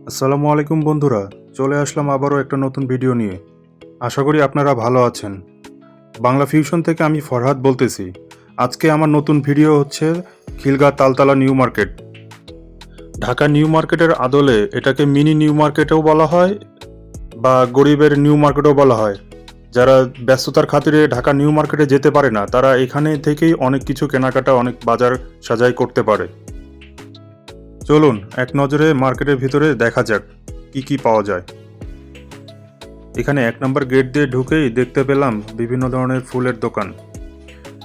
আসসালামু আলাইকুম বন্ধুরা, চলে আসলাম আবারও একটা নতুন ভিডিও নিয়ে। আশা করি আপনারা ভালো আছেন। বাংলা ফিউশন থেকে আমি ফরহাদ বলতেছি। আজকে আমার নতুন ভিডিও হচ্ছে Khilgaon Taltala new market. Dhaka new মার্কেটের আদলে এটাকে মিনি নিউ মার্কেটেও বলা হয় বা গরিবের নিউ মার্কেটও বলা হয়। যারা ব্যস্ততার খাতিরে ঢাকা নিউ মার্কেটে যেতে পারে না, তারা এখানে থেকেই অনেক কিছু কেনাকাটা, অনেক বাজার সাজাই করতে পারে। চলুন এক নজরে মার্কেটের ভিতরে দেখা যাক কি কি পাওয়া যায়। এখানে 1 নম্বর গেট দিয়ে ঢুকেই দেখতে পেলাম বিভিন্ন ধরনের ফুলের দোকান।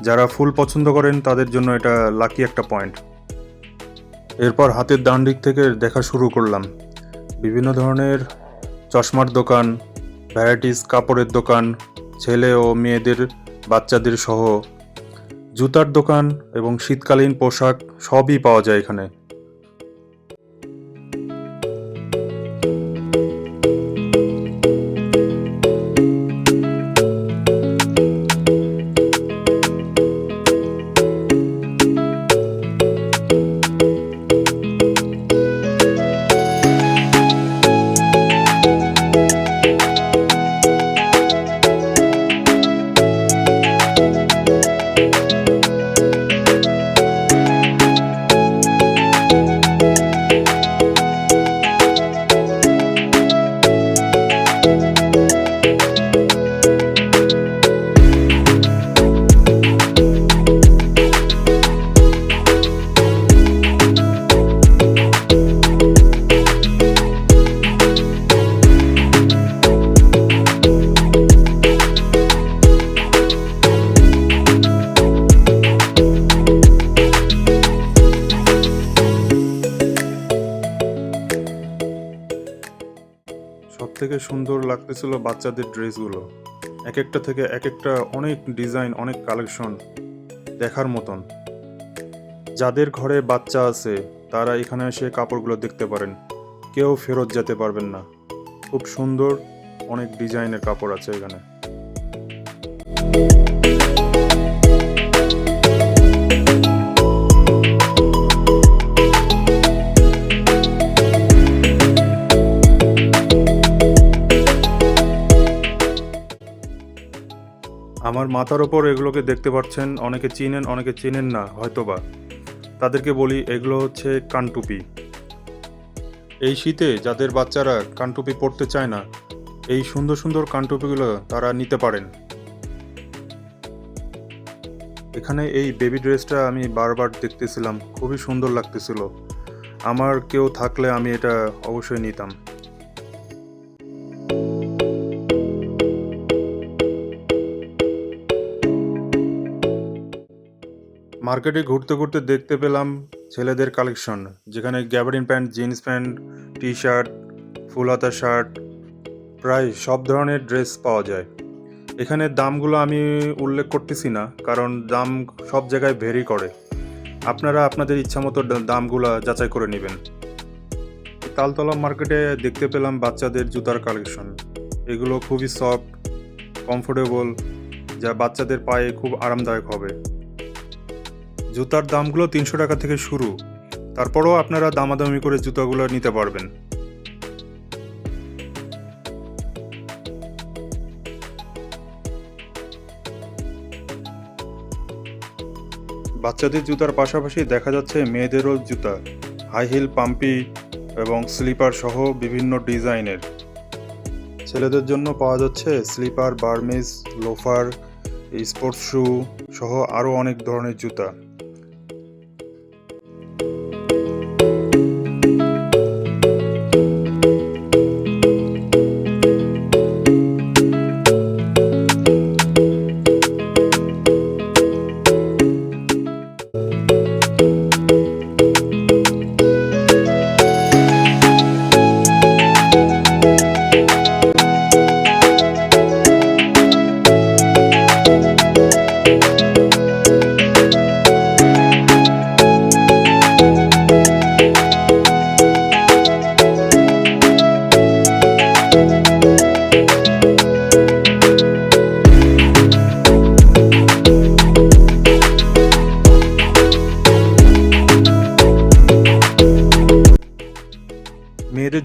যারা ফুল পছন্দ করেন তাদের জন্য এটা লাকি একটা পয়েন্ট। এরপর হাতের ডান দিক থেকে দেখা শুরু করলাম বিভিন্ন ধরনের চশমার দোকান, ভ্যারাইটিস কাপড়ের দোকান, ছেলে ও মেয়েদের, বাচ্চাদের সহ জুতার দোকান এবং শীতকালীন পোশাক সবই পাওয়া যায় এখানে। সব থেকে সুন্দর লাগতেছিল বাচ্চাদের ড্রেসগুলো। এক একটা থেকে এক একটা অনেক ডিজাইন, অনেক কালেকশন দেখার মতন। যাদের ঘরে বাচ্চা আছে তারা এখানে এসে কাপড়গুলো দেখতে পারেন, কেউ ফেরত যেতে পারবেন না। খুব সুন্দর অনেক ডিজাইনের কাপড় আছে এখানে। আমার মাথার ওপর এগুলোকে দেখতে পাচ্ছেন, অনেকে চিনেন অনেকে চিনেন না হয়তোবা। তাদেরকে বলি এগুলো হচ্ছে কানটুপি। এই শীতে যাদের বাচ্চারা কানটুপি পরতে চায় না, এই সুন্দর সুন্দর কানটুপিগুলো তারা নিতে পারেন। এখানে এই বেবি ড্রেসটা আমি বারবার দেখতেছিলাম, খুবই সুন্দর লাগতেছিল। আমার কেউ থাকলে আমি এটা অবশ্যই নিতাম। মার্কেটে ঘুরতে ঘুরতে দেখতে পেলাম ছেলেদের কালেকশন, যেখানে gabardine pant, jeans pant, T shirt, full হাতা শার্ট, প্রায় সব ধরনের ড্রেস পাওয়া যায়। এখানে দামগুলো আমি উল্লেখ করতেছি না, কারণ দাম সব জায়গায় ভেরি করে। আপনারা আপনাদের ইচ্ছামতো দামগুলো যাচাই করে নেবেন। তালতলা মার্কেটে দেখতে পেলাম বাচ্চাদের জুতার কালেকশন। এগুলো খুবই সফট, কমফোর্টেবল, যা বাচ্চাদের পায়ে খুব আরামদায়ক হবে। জুতার দামগুলো 300 টাকা থেকে শুরু, তারপরও আপনারা দামাদামি করে জুতাগুলো নিতে পারবেন। বাচ্চাদের জুতার পাশাপাশি দেখা যাচ্ছে মেয়েদেরও জুতা, হাই হিল, পাম্পি এবং স্লিপার সহ বিভিন্ন ডিজাইনের। ছেলেদের জন্য পাওয়া যাচ্ছে slipper, Burmese, loafer, sports shoe সহ আরও অনেক ধরনের জুতা।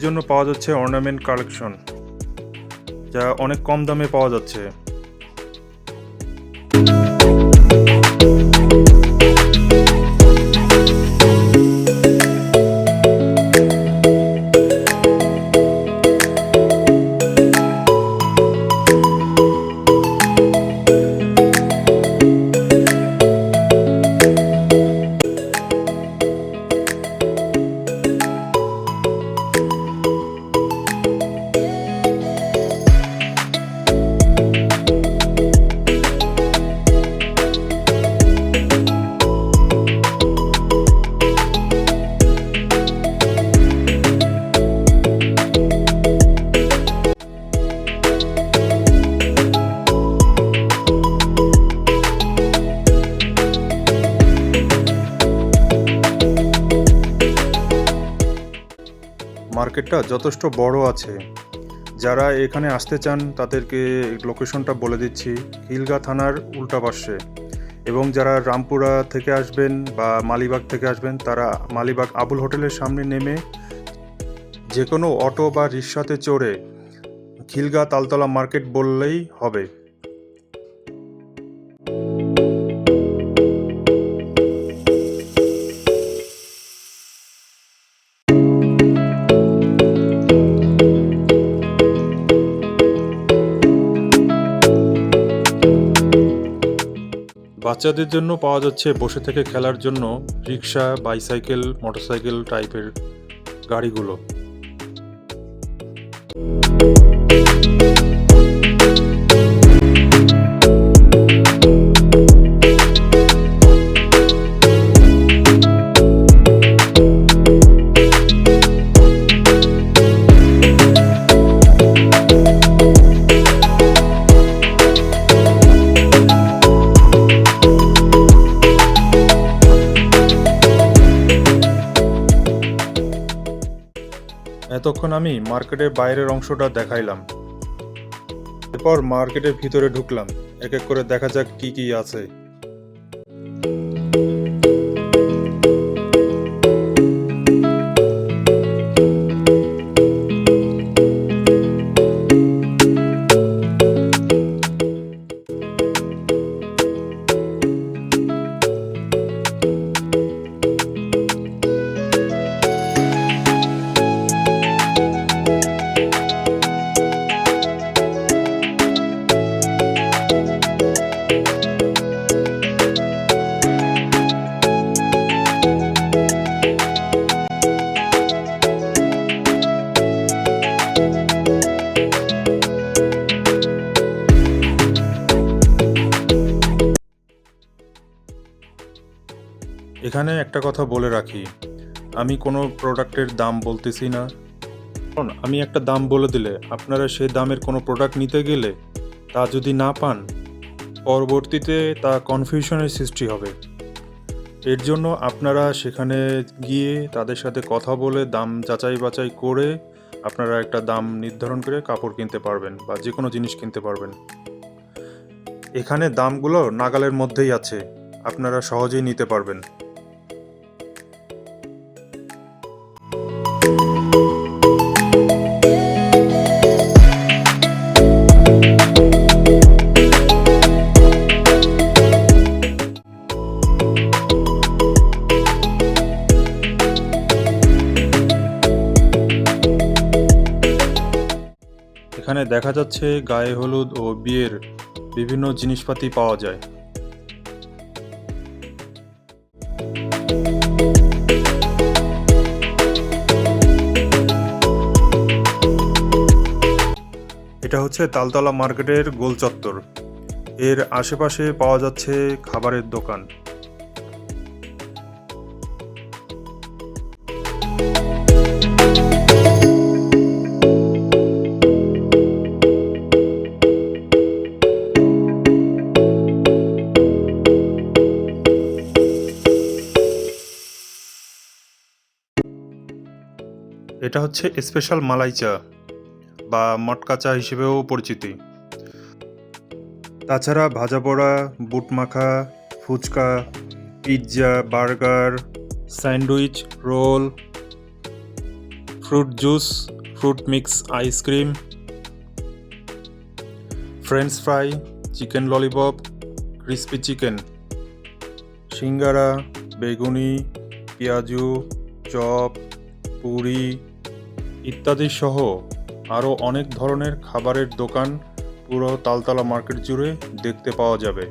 জন্য পাওয়া যাচ্ছে অর্নামেন্ট কালেকশন, যা অনেক কম দামে পাওয়া যাচ্ছে। মার্কেটটা যথেষ্ট বড় আছে। যারা এখানে আসতে চান তাদেরকে লোকেশনটা বলে দিচ্ছি, খিলগা থানার উল্টা পাশে। এবং যারা রামপুরা থেকে আসবেন বা মালিবাগ থেকে আসবেন, তারা মালিবাগ আবুল হোটেলের সামনে নেমে যে কোনো অটো বা রিক্সাতে চড়ে খিলগা তালতলা মার্কেট বললেই হবে। বাচ্চাদের জন্য পাওয়া যাচ্ছে বসে থেকে খেলার জন্য রিক্সা, বাইসাইকেল, মোটরসাইকেল টাইপের গাড়িগুলো। এতক্ষণ আমি মার্কেটের বাইরের অংশটা দেখাইলাম, এরপর মার্কেটের ভিতরে ঢুকলাম। এক এক করে দেখা যাক কি কি আছে। এখানে একটা কথা বলে রাখি, আমি কোনো প্রোডাক্টের দাম বলতেছি না, কারণ আমি একটা দাম বলে দিলে আপনারা সেই দামের কোনো প্রোডাক্ট নিতে গেলে তা যদি না পান, পরবর্তীতে তা কনফিউশনের সৃষ্টি হবে। এর জন্য আপনারা সেখানে গিয়ে তাদের সাথে কথা বলে দাম যাচাই বাছাই করে আপনারা একটা দাম নির্ধারণ করে কাপড় কিনতে পারবেন বা যে কোনো জিনিস কিনতে পারবেন। এখানে দামগুলো নাগালের মধ্যেই আছে, আপনারা সহজেই নিতে পারবেন। এখানে দেখা যাচ্ছে গায়ে হলুদ ও বিয়ের বিভিন্ন জিনিসপাতি পাওয়া যায়। এটা হচ্ছে তালতলা মার্কেটের গোল চত্বর। এর আশেপাশে পাওয়া যাচ্ছে খাবারের দোকান। এটা হচ্ছে স্পেশাল মালাই চা বা মটকা চা হিসেবেও পরিচিতি। তাছাড়া ভাজা পোড়া, বুট মাখা, phuchka, pizza, burger, sandwich, roll, fruit juice fruit mix ice cream, French fry, chicken lollipop, crispy chicken, সিঙ্গারা, বেগুনি, পেঁয়াজু, চপ, পুরি ইত্যাদি সহ আরও অনেক ধরনের খাবারের দোকান পুরো তালতলা মার্কেট জুড়ে দেখতে পাওয়া যাবে।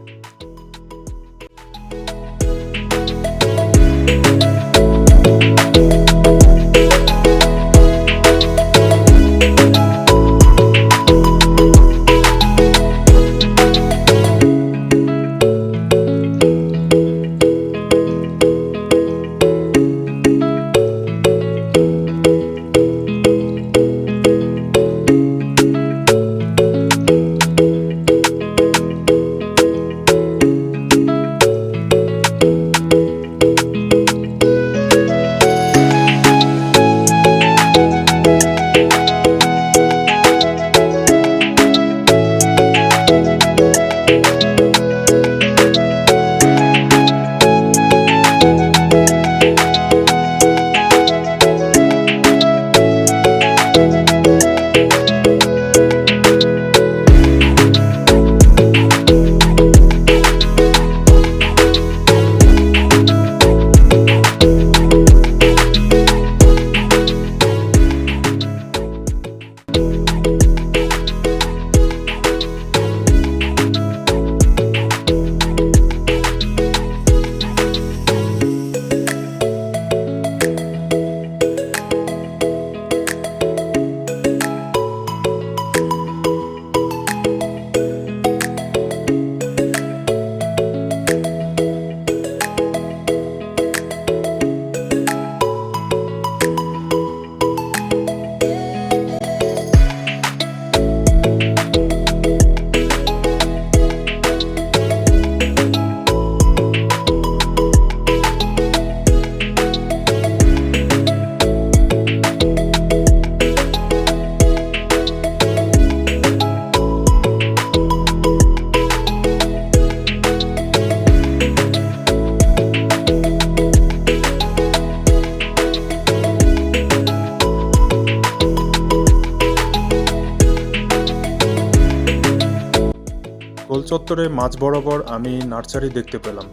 গোল চত্বরে মাঝ বরাবর আমি নার্সারি দেখতে পেলাম।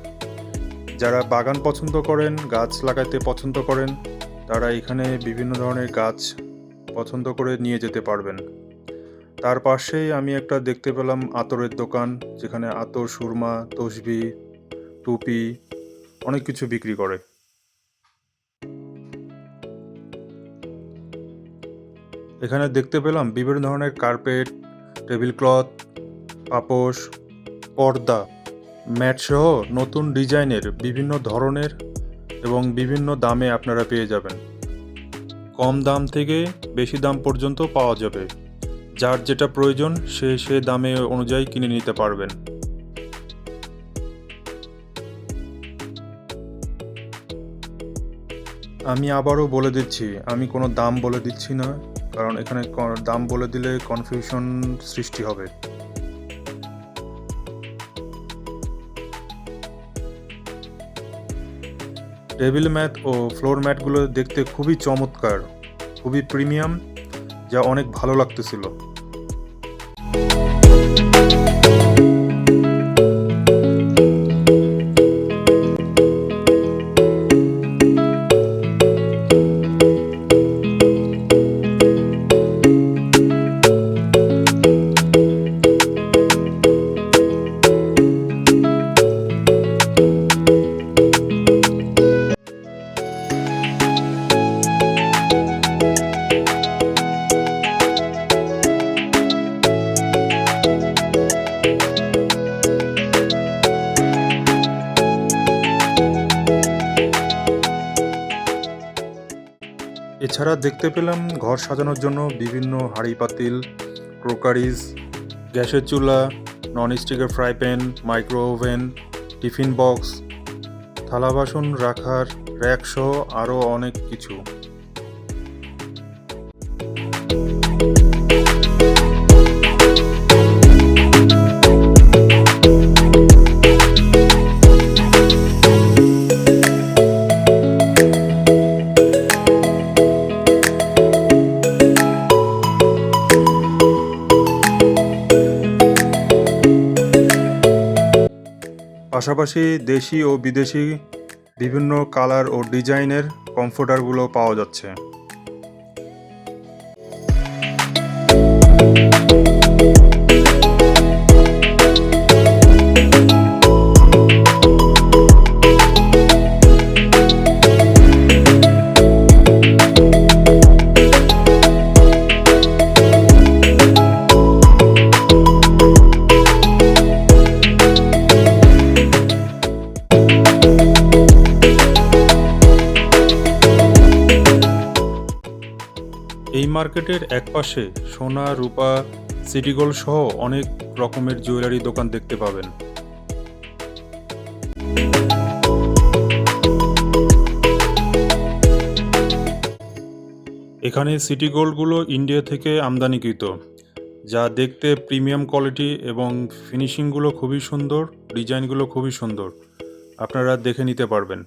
যারা বাগান পছন্দ করেন, গাছ লাগাইতে পছন্দ করেন, তারা এখানে বিভিন্ন ধরনের গাছ পছন্দ করে নিয়ে যেতে পারবেন। তার পাশেই আমি একটা দেখতে পেলাম আতরের দোকান, যেখানে আতর, সুরমা, তসবিহ, টুপি অনেক কিছু বিক্রি করে। এখানে দেখতে পেলাম বিভিন্ন ধরনের কার্পেট, টেবিল ক্লথ, পাপোশ, পর্দা, ম্যাট সহ নতুন ডিজাইনের বিভিন্ন ধরনের এবং বিভিন্ন দামে আপনারা পেয়ে যাবেন। কম দাম থেকে বেশি দাম পর্যন্ত পাওয়া যাবে। যার যেটা প্রয়োজন সে দামে অনুযায়ী কিনে নিতে পারবেন। আমি আবারও বলে দিচ্ছি, আমি কোনো দাম বলে দিচ্ছি না, কারণ এখানে দাম বলে দিলে কনফিউশন সৃষ্টি হবে। টেবিল ম্যাট ও ফ্লোর ম্যাটগুলো দেখতে খুবই চমৎকার, খুবই প্রিমিয়াম, যা অনেক ভালো লাগতেছিল। এছাড়া দেখতে পেলাম ঘর সাজানোর জন্য বিভিন্ন হাঁড়ি পাতিল, ক্রোকারিজ, গ্যাসের চুলা, ননস্টিকের fry pan, micro oven, tiffin box, থালা বাসন রাখার র্যাক সহ আরও অনেক কিছু। পাশাপাশি দেশি ও বিদেশি বিভিন্ন কালার ও ডিজাইনের কমফোর্টারগুলো পাওয়া যাচ্ছে। এই মার্কেটের একপাশে সোনা, রূপা, সিটি গোল্ড সহ অনেক রকমের জুয়েলারি দোকান দেখতে পাবেন। এখানে সিটি গোল্ডগুলো ইন্ডিয়া থেকে আমদানিকৃত, যা দেখতে প্রিমিয়াম কোয়ালিটি এবং ফিনিশিংগুলো খুবই সুন্দর, ডিজাইনগুলো খুবই সুন্দর। আপনারা দেখে নিতে পারবেন।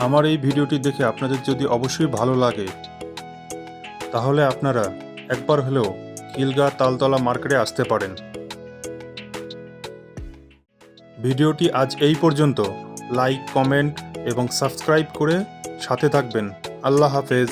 আমার এই ভিডিওটি দেখে আপনাদের যদি অবশ্যই ভালো লাগে, তাহলে আপনারা একবার হলেও খিলগাঁ তালতলা মার্কেটে আসতে পারেন। ভিডিওটি আজ এই পর্যন্ত। লাইক, কমেন্ট এবং সাবস্ক্রাইব করে সাথে থাকবেন। আল্লাহ হাফেজ।